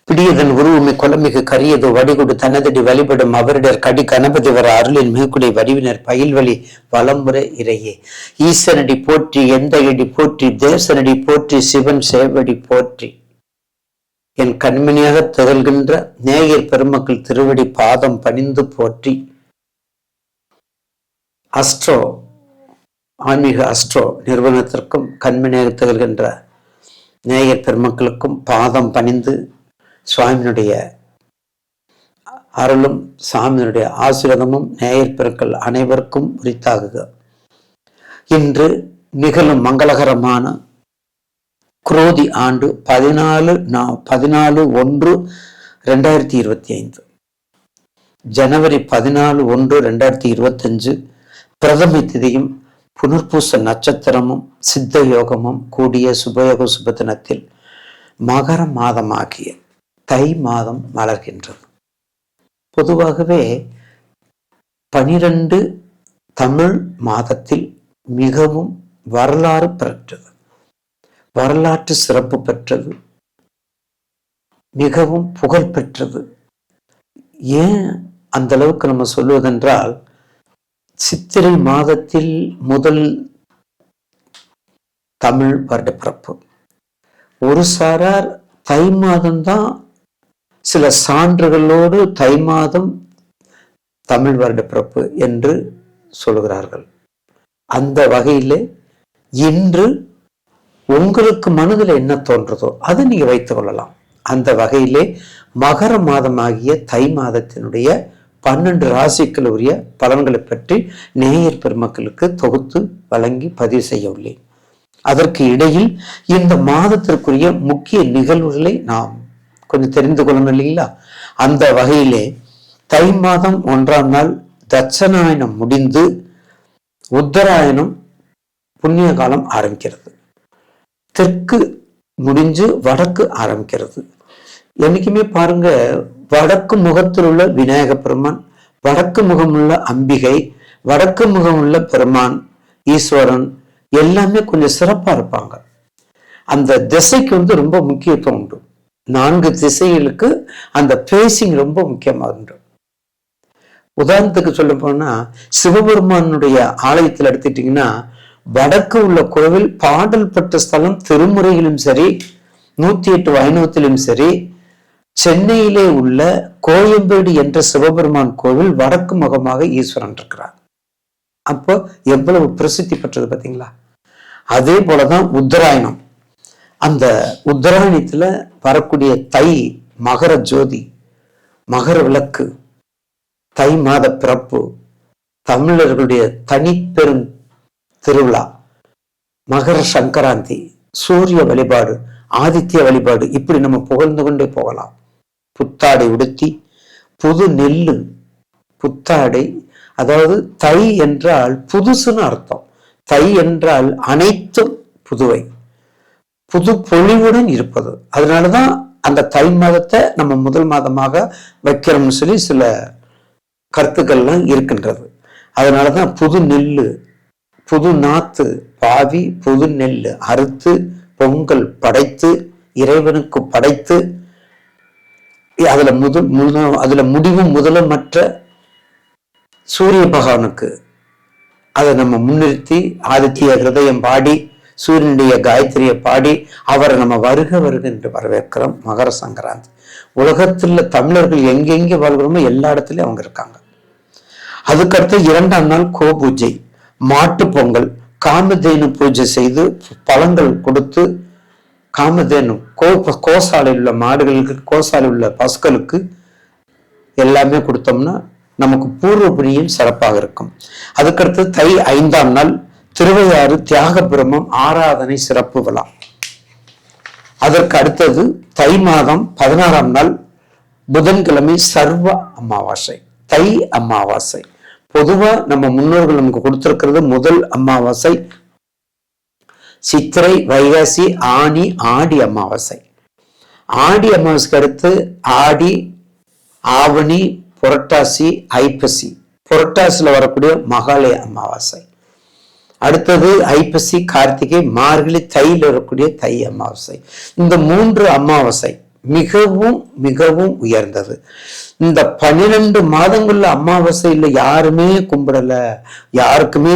பிடியதன் உருவமை கொலமிகு கரியது வடிகுடு தனதடி வழிபடும் அவரிடர் கடி கணபதி வர அருளின் மேற்குடை வடிவினர் பயில்வழி வலம்புற இறையே. ஈசனடி போற்றி, எந்தையடி போற்றி, தேசனடி போற்றி, சிவன் சேவடி போற்றி. என் கண்மணியாக திகழ்கின்ற நேயர் பெருமக்கள் திருவடி பாதம் பணிந்து போற்றி. அஸ்ட்ரோ ஆன்மீக அஸ்ட்ரோ நிறுவனத்திற்கும் கண்மணியாக திகழ்கின்ற நேயர் பெருமக்களுக்கும் பாதம் பணிந்து சுவாமியினுடைய அருளும் சாமியினுடைய ஆசீர்வாதமும் நேயர் பெருக்கள் அனைவருக்கும் உரித்தாகுக. இன்று நிகழும் மங்களகரமான குரோதி ஆண்டு 14/1/2025 ஜனவரி 14/1/2025 பிரதம திதியும் புனர்பூச நட்சத்திரமும் சித்த யோகமும் கூடிய சுபயோக சுபதினத்தில் மகர மாதமாகிய தை மாதம் மலர்கின்றது. பொதுவாகவே 12 தமிழ் மாதத்தில் மிகவும் வரலாறு பெற்றது, வரலாற்று சிறப்பு பெற்றது, மிகவும் புகழ் பெற்றது. ஏன் அந்த அளவுக்கு நம்ம சொல்வதென்றால், சித்திரை மாதத்தில் முதல் தமிழ் வருட பிறப்பு. ஒரு சாரார் தை மாதம்தான் சில சான்றுகளோடு தை மாதம் தமிழ் வருட பிறப்பு என்று சொல்கிறார்கள். அந்த வகையில் இன்று உங்களுக்கு மனதில் என்ன தோன்றதோ அதை நீங்க வைத்துக் கொள்ளலாம். அந்த வகையிலே மகர மாதமாகிய தை மாதத்தினுடைய 12 ராசிகள் உரிய பலன்களை பற்றி நேயர் பெருமக்களுக்கு தொகுத்து வழங்கி பதிவு செய்ய உள்ளேன். அதற்கு இடையில் இந்த மாதத்திற்குரிய முக்கிய நிகழ்வுகளை நாம் கொஞ்சம் தெரிந்து கொள்ளணும் இல்லைங்களா? அந்த வகையிலே தை மாதம் 1ஆம் நாள் தட்சநாயனம் முடிந்து உத்தராயணம் புண்ணிய காலம் ஆரம்பிக்கிறது. தெற்கு முடிஞ்சு வடக்கு ஆரம்பிக்கிறது. என்னைக்குமே பாருங்க, வடக்கு முகத்தில் உள்ள விநாயக பெருமான், வடக்கு முகமுள்ள அம்பிகை, வடக்கு முகமுள்ள பெருமான் ஈஸ்வரன் எல்லாமே கொஞ்சம் சிறப்பா இருப்பாங்க. அந்த திசைக்கு ரொம்ப முக்கியத்துவம் உண்டு. 4 திசைகளுக்கு அந்த பேசிங் ரொம்ப முக்கியமாக உண்டு. உதாரணத்துக்கு சொல்ல போனா, சிவபெருமானுடைய ஆலயத்தில் எடுத்துட்டீங்கன்னா, வடக்கு உள்ள கோவில் பாடல் பெற்ற ஸ்தலம் திருமுறையிலும் சரி, 108 வைணவத்திலும் சரி, சென்னையிலே உள்ள கோயம்பேடு என்ற சிவபெருமான் கோவில் வடக்கு முகமாக ஈஸ்வரன் இருக்கிறார். அப்போ எவ்வளவு பிரசித்தி பெற்றது பார்த்தீங்களா? அதே போலதான் உத்தராயணம். அந்த உத்தராயணத்துல வரக்கூடிய தை மகர ஜோதி, மகர விளக்கு, தை மாத பிறப்பு, தமிழர்களுடைய தனிப்பெரும் திருவிழா, மகர சங்கராந்தி, சூரிய வழிபாடு, ஆதித்ய வழிபாடு, இப்படி நம்ம புகழ்ந்து கொண்டே போகலாம். புத்தாடை உடுத்தி, புது நெல்லு, புத்தாடை, அதாவது தை என்றால் புதுசுன்னு அர்த்தம். தை என்றால் அனைத்தும் புதுவை, புது பொலிவுடன் இருப்பது. அதனாலதான் அந்த தை மாதத்தை நம்ம முதல் மாதமாக வைக்கிறோம்னு சொல்லி சில கருத்துக்கள்லாம் இருக்கின்றது. அதனாலதான் புது நெல்லு, புது நாத்து பாவி, புது நெல்லு அறுத்து பொங்கல் படைத்து இறைவனுக்கு படைத்து, அதுல முடிவும் முதலமற்ற சூரிய பகவானுக்கு அதை நம்ம முன்னிறுத்தி ஆதித்ய ஹிருதயம் பாடி, சூரியனுடைய காயத்ரியை பாடி அவரை நம்ம வருக வருக என்று வரவேற்கிறோம். மகர சங்கராந்தி. உலகத்துல தமிழர்கள் எங்கெங்கே வாழ்கிறோமோ எல்லா இடத்துலயும் அவங்க இருக்காங்க. அதுக்கடுத்து 2ஆம் நாள் கோ பூஜை, மாட்டு பொங்கல், காமதேனு பூஜை செய்து பழங்கள் கொடுத்து, காமதேனு கோசாலையில் உள்ள மாடுகளுக்கு, கோசாலையில் உள்ள பசுக்களுக்கு எல்லாமே கொடுத்தோம்னா நமக்கு பூர்வ புண்ணியம் சிறப்பாக இருக்கும். அதுக்கடுத்து தை 5ஆம் நாள் திருவையாறு தியாக பிரம்மம் ஆராதனை சிறப்பு விழா. அதற்கு அடுத்தது தை மாதம் 16ஆம் நாள் புதன்கிழமை சர்வ அமாவாசை, தை அமாவாசை. பொதுவா நம்ம முன்னோர்கள் நமக்கு கொடுத்திருக்கிறது முதல் அமாவாசை சித்திரை, வைகாசி, ஆனி, ஆடி அமாவாசை. ஆடி அமாவாசைக்கு அடுத்து ஆடி, ஆவணி, புரட்டாசி, ஐப்பசி. புரட்டாசியில வரக்கூடிய மகாலய அமாவாசை. அடுத்தது ஐப்பசி, கார்த்திகை, மார்கழி, தையில் வரக்கூடிய தை அமாவாசை. இந்த 3 அமாவாசை மிகவும் மிகவும் உயர்ந்தது. இந்த 12 மாதங்கள்ல அமாவாசையில யாருமே கும்பிடல, யாருக்குமே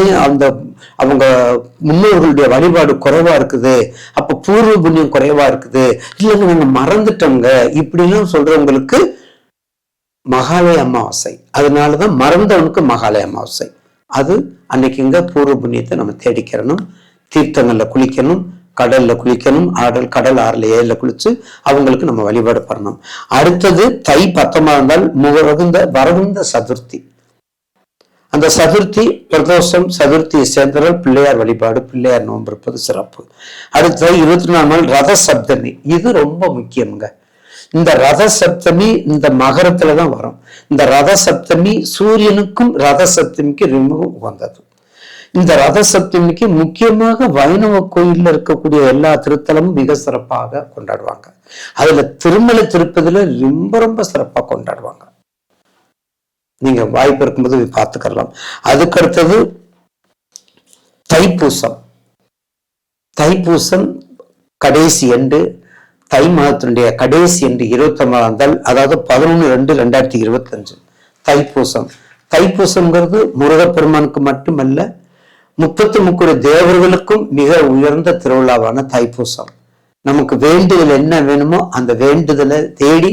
அவங்க முன்னோர்களுடைய வழிபாடு குறைவா இருக்குது, அப்ப பூர்வ புண்ணியம் குறைவா இருக்குது, இல்லைங்க நாங்க மறந்துட்டோங்க இப்படிலாம் சொல்றவங்களுக்கு மகாலய அமாவாசை. அதனாலதான் மறந்தவனுக்கு மகாலய அமாவாசை. அது அன்னைக்குங்க பூர்வ புண்ணியத்தை நம்ம தேடிக்கிறணும். தீர்த்தங்கள்ல குளிக்கணும், கடல்ல குளிக்கணும், கடல் 6ல 7ல குளிச்சு அவங்களுக்கு நம்ம வழிபாடு பண்ணணும். அடுத்தது தை 19 வரகுந்த சதுர்த்தி. அந்த சதுர்த்தி பிரதோஷம் சதுர்த்தியை சேர்ந்தவர்கள் பிள்ளையார் வழிபாடு, பிள்ளையார் நோன்பு இருப்பது சிறப்பு. அடுத்தது 24 நாள் ரத சப்தமி. இது ரொம்ப முக்கியங்க. இந்த ரத சப்தமி இந்த மகரத்துலதான் வரும். இந்த ரத சப்தமி சூரியனுக்கும் ரத சப்தமிக்கு ரொம்பவும் உகந்தது. இந்த ரத சப்தமிக்கு முக்கியமாக வைணவ கோயில்ல இருக்கக்கூடிய எல்லா திருத்தலமும் மிக சிறப்பாக கொண்டாடுவாங்க. அதுல திருமலை திருப்பதில ரொம்ப ரொம்ப சிறப்பா கொண்டாடுவாங்க. நீங்க வாய்ப்பு இருக்கும்போது பார்த்துக்கலாம். அதுக்கடுத்தது தைப்பூசம். தைப்பூசம் கடைசி எண்டு, தை மாதத்தினுடைய கடைசி என்று 29ஆம் நாள், அதாவது 11/2/2025 தைப்பூசம். தைப்பூசம்ங்கிறது முருகப்பெருமானுக்கு மட்டுமல்ல, 33 தேவர்களுக்கும் மிக உயர்ந்த திருவிழாவான தைப்பூசம். நமக்கு வேண்டுதல் என்ன வேணுமோ அந்த வேண்டுதலை தேடி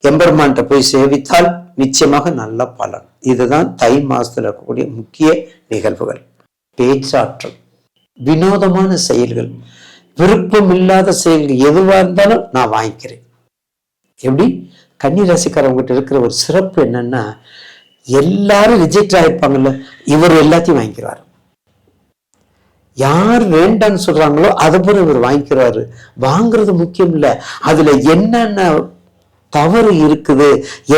எம்பெருமான்கிட்ட போய் சேவித்தால் நிச்சயமாக நல்ல பலன். இதுதான் தை மாசத்துல இருக்கக்கூடிய முக்கிய நிகழ்வுகள். பேச்சாற்றல், வினோதமான செயல்கள், விருப்பம் இல்லாத செயல்கள் எதுவா இருந்தாலும் நான் வாங்கிக்கிறேன். எப்படி கன்னி ராசிக்காரவங்கிட்ட இருக்கிற ஒரு சிறப்பு என்னன்னா, எல்லாரும் ரிஜெக்ட் ஆயிருப்பாங்கல்ல, இவர் எல்லாத்தையும் வாங்கிக்கிறாரு. யார் வேண்டான்னு சொல்றாங்களோ அதை போல இவர் வாங்கிக்கிறாரு. வாங்குறது முக்கியம் இல்ல, அதுல என்னென்ன தவறு இருக்குது,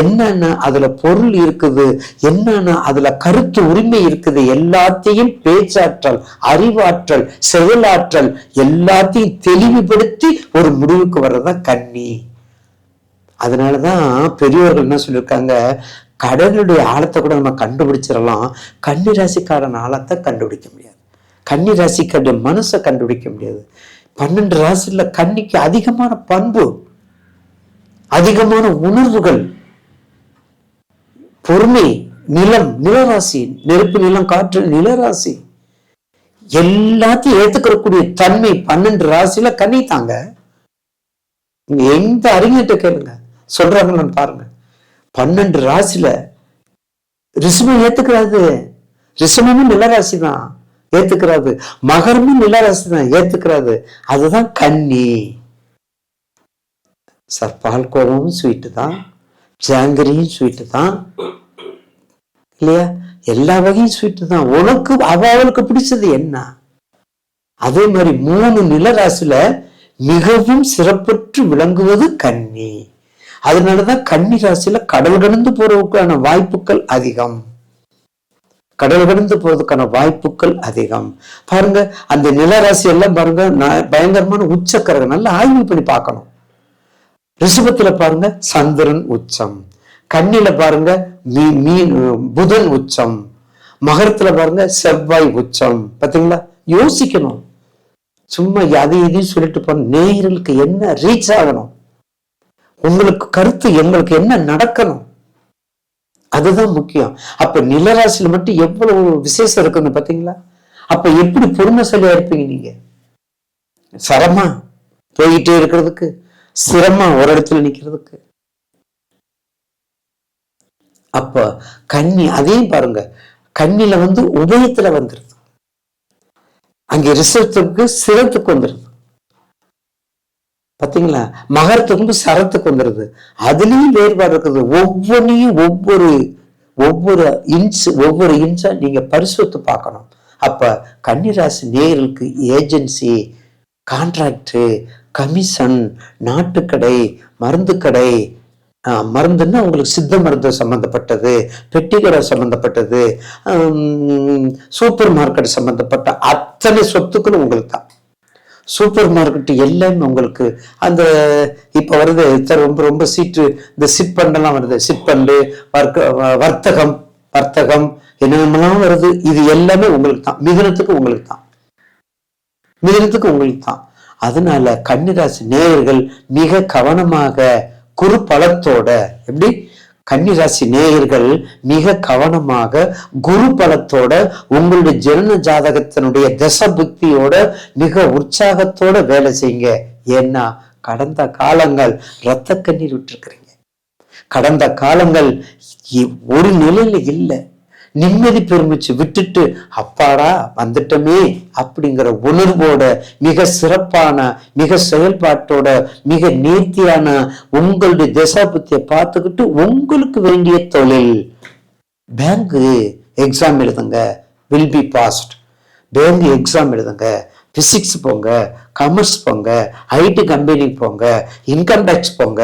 என்னென்ன அதுல பொருள் இருக்குது, என்னென்ன அதுல கருத்து உரிமை இருக்குது, எல்லாத்தையும் பேச்சாற்றல், அறிவாற்றல், செயலாற்றல் எல்லாத்தையும் தெளிவுபடுத்தி ஒரு முடிவுக்கு வர்றதுதான் கன்னி. அதனாலதான் பெரியவர்கள் என்ன சொல்லியிருக்காங்க, கடலுடைய ஆழத்தை கூட நம்ம கண்டுபிடிச்சிடலாம், கன்னி ராசிக்காரன் ஆழத்தை கண்டுபிடிக்க முடியாது, கன்னி ராசிக்கார மனசை கண்டுபிடிக்க முடியாது. 12 ராசியில கன்னிக்கு அதிகமான பண்பு, அதிகமான உணர்வுகள், பொறுமை, நிலம் நிலராசி, நெருப்பு நிலம் காற்று நிலராசி, எல்லாத்தையும் ஏத்துக்கக்கூடிய தன்மை 12 ராசியில கன்னி தாங்க. நீங்க எந்த அறிஞர்கிட்ட கேளுங்க, சொல்றாங்கன்னு பாருங்க. 12 ராசியில ரிஷபம் ஏத்துக்கிறாது, ரிஷபமும் நிலராசி தான் ஏத்துக்கிறாது, மகரமும் நிலராசி தான் ஏத்துக்கிறாது. அதுதான் கன்னி. சார் பால்கோவமும் ஸ்வீட்டு தான், ஜாங்கிரியும் ஸ்வீட்டு தான் இல்லையா, எல்லா வகையும் ஸ்வீட்டு தான். உனக்கு அவளுக்கு பிடிச்சது என்ன? அதே மாதிரி 3 நிலராசியில மிகவும் சிறப்பற்று விளங்குவது கன்னி. அதனாலதான் கன்னி ராசியில கடல் கடந்து போறதுக்கான வாய்ப்புகள் அதிகம், கடல் கடந்து போறதுக்கான வாய்ப்புகள் அதிகம். பாருங்க அந்த நிலராசி எல்லாம் பாருங்க பயங்கரமான உச்சக்கரகம், நல்லா ஆய்வு பண்ணி பார்க்கணும். ரிஷபத்துல பாருங்க சந்திரன் உச்சம், கன்னில பாருங்க புதன் உச்சம், மகரத்துல பாருங்க செவ்வாய் உச்சம். பாத்தீங்களா, யோசிக்கணும். சும்மா அதையும் இதையும் சொல்லிட்டு போன நேயர்களுக்கு என்ன ரீச் ஆகணும், உங்களுக்கு கருத்து எங்களுக்கு என்ன நடக்கணும், அதுதான் முக்கியம். அப்ப நிலராசியில மட்டும் எவ்வளவு விசேஷம் இருக்குன்னு பாத்தீங்களா? அப்ப எப்படி பொறுமைசாலியா இருப்பீங்க நீங்க? சரமா போயிட்டே இருக்கிறதுக்கு, சிரமா ஒரு இடத்துல நிக்கிறதுக்கு. அப்ப கன்னி அதையும் பாருங்க, கன்னில உபயத்துல வந்துருது, அங்க ரிஷபத்துக்கு சிரத்துக்கு வந்துருது. பாத்தீங்களா, மகரத்துக்கு சரத்துக்கு வந்துருது. அதுலயும் வேறுபாடு இருக்குது. ஒவ்வொன்றையும் ஒவ்வொரு இன்ச்சா நீங்க பரிசுத்து பார்க்கணும். அப்ப கன்னிராசி நேயர்களுக்கு ஏஜென்சி, கான்ட்ராக்டு, கமிஷன், நாட்டுக்கடை, மருந்து கடை, மருந்துன்னா உங்களுக்கு சித்த மருந்து சம்பந்தப்பட்டது, பெட்டிக்கடை சம்பந்தப்பட்டது, சூப்பர் மார்க்கெட் சம்பந்தப்பட்ட அத்தனை சொத்துக்களும் உங்களுக்கு தான். சூப்பர் மார்க்கெட் எல்லாமே உங்களுக்கு. அந்த இப்ப வருது ரொம்ப ரொம்ப சீட்டு, இந்த சிட் பண்டெல்லாம் வருது, சிட் பண்டு, வர்த்தகம் என்னென்னலாம் வருது, இது எல்லாமே உங்களுக்கு தான். மிதுனத்துக்கு உங்களுக்கு தான், மிதுனத்துக்கு உங்களுக்கு தான். அதனால கன்னிராசி நேயர்கள் மிக கவனமாக குரு பலத்தோட கன்னிராசி நேயர்கள் மிக கவனமாக குரு பலத்தோட உங்களுடைய ஜனன ஜாதகத்தினுடைய தச புத்தியோட மிக உற்சாகத்தோட வேலை செய்யுங்க. ஏன்னா கடந்த காலங்கள் இரத்த கண்ணீர் விட்டுருக்கிறீங்க. கடந்த காலங்கள் ஒரு நிலையில இல்லை, நிம்மதி பெருமிச்சு விட்டுட்டு அப்பாடா வந்துட்டோமே அப்படிங்கிற உணர்வோட மிக சிறப்பான மிக செயல்பாட்டோட மிக நேர்த்தியான உங்களுடைய தசாபுத்தியை பார்த்துக்கிட்டு உங்களுக்கு வேண்டிய தொழில், பேங்க் எக்ஸாம் எழுதுங்க, will be passed. Bank exam எழுதுங்க, பிசிக்ஸ் போங்க, காமர்ஸ் போங்க, ஐடி கம்பெனிக்கு போங்க, இன்கம் டேக்ஸ் போங்க,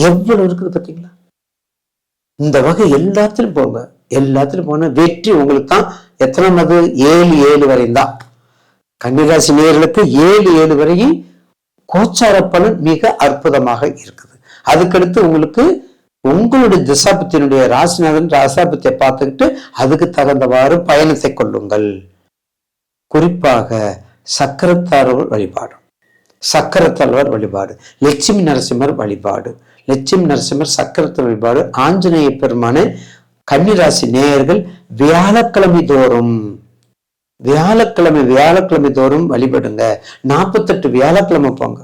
எவ்வளவு இருக்குது பார்த்தீங்களா? இந்த வகை எல்லாத்திலும் போங்க. எல்லாத்திலும் போன வெற்றி உங்களுக்கு தான். எத்தனாவது? 7 வரையும் தான். கன்னிராசி நேயர்களுக்கு 7 வரையும் கோச்சார பலன் மிக அற்புதமாக இருக்குது. அதுக்கடுத்து உங்களுக்கு உங்களுடைய திசாபத்தினுடைய ராசிநாதன் ராசாபத்தியை பார்த்துக்கிட்டு அதுக்கு தகுந்தவாறு பயணத்தை கொள்ளுங்கள். குறிப்பாக சக்கரத்தாழ்வார் வழிபாடு, சக்கரத்தாழ்வார் வழிபாடு, லட்சுமி நரசிம்மர் வழிபாடு, லட்சுமி நரசிம்மர் சக்கரத்தாழ்வார் வழிபாடு, ஆஞ்சநேய பெருமான கன்னிராசி நேயர்கள் வியாழக்கிழமை தோறும் வழிபடுங்க. 48 வியாழக்கிழமை போங்க.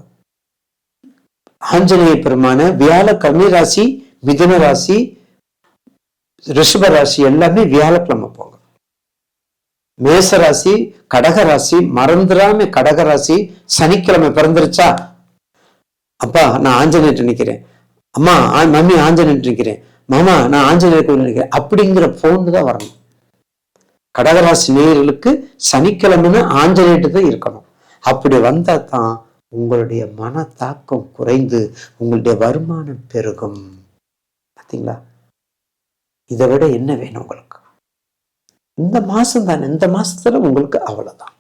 ஆஞ்சநேய பெருமான கன்னிராசி, மிதுன ராசி, ரிஷப ராசி எல்லாமே வியாழக்கிழமை போங்க. மேசராசி, கடகராசி மறந்துடாம கடகராசி சனிக்கிழமை பிறந்துருச்சா, அப்பா நான் ஆஞ்சநேயர் நிற்கிறேன், அம்மா மம்மி ஆஞ்சநேயர் நிற்கிறேன், மாமா நான் ஆஞ்சநேயர் கோயில் நினைக்கிறேன் அப்படிங்கிற போன் தான் வரணும். கடகராசி நேயர்களுக்கு சனிக்கிழமைன்னு ஆஞ்சநேயர் தான் இருக்கணும். அப்படி வந்தா தான் உங்களுடைய மன தாக்கம் குறைந்து உங்களுடைய வருமானம் பெருகும். பார்த்தீங்களா? இதை விட என்ன வேணும் உங்களுக்கு? இந்த மாசம் தானே, இந்த மாசத்துல உங்களுக்கு அவ்வளவுதான்.